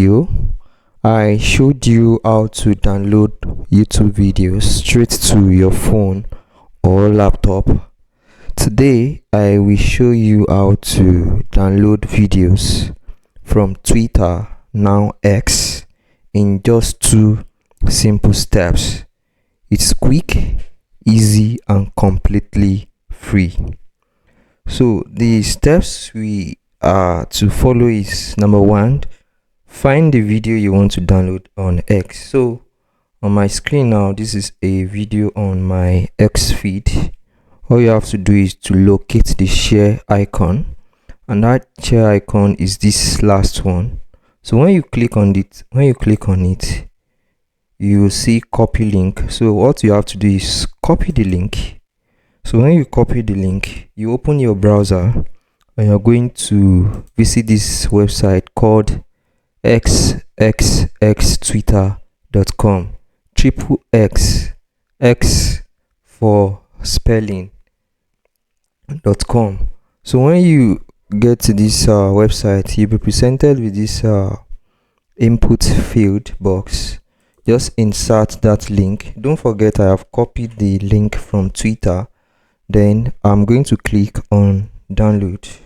video, I showed you how to download YouTube videos straight to your phone or laptop. Today, I will show you how to download videos from Twitter, now X, in just 2 simple steps. It's quick, easy, and completely free. So the steps we are to follow is: number 1, find the video you want to download on X. So on my screen now, this is a video on my X feed. All you have to do is to locate the share icon, and that share icon is this last one. So when you click on it, you will see copy link. So what you have to do is copy the link. So when you copy the link, you open your browser and you're going to visit this website called xxxtwitter.com. Triple X, X for spelling.com. So when you get to this website, you'll be presented with this input field box. Just insert that link. Don't forget, I have copied the link from Twitter. Then I'm going to click on download.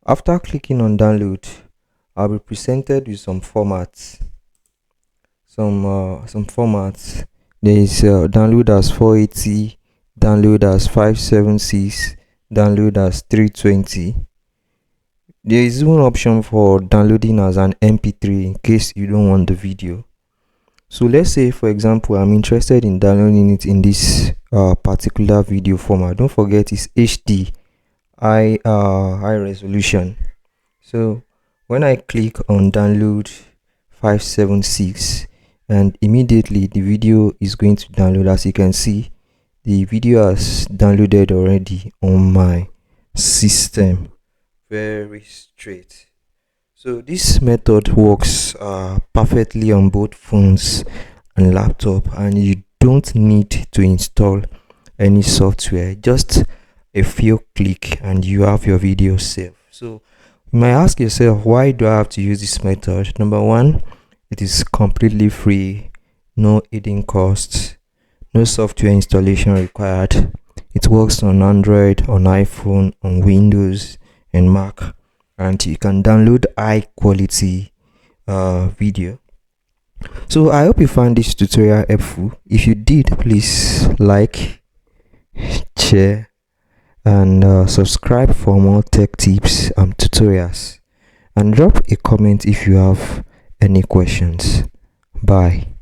After clicking on download, I'll be presented with some formats. Some formats. There is download as 480, download as 576, download as 320. There is one option for downloading as an MP3 in case you don't want the video. So let's say, for example, I'm interested in downloading it in this particular video format. Don't forget, it's HD high resolution. So when I click on download 576, and immediately the video is going to download. As you can see, the video has downloaded already on my system. Very straight. So this method works perfectly on both phones and laptop, and you don't need to install any software. Just a few clicks and you have your video saved. So you might ask yourself, why do I have to use this method? Number 1, it is completely free, no hidden costs, no software installation required. It works on Android, on iPhone, on Windows and Mac, and you can download high quality video. So I hope you found this tutorial helpful. If you did, please like, share, and subscribe for more tech tips and tutorials, and drop a comment if you have any questions. Bye.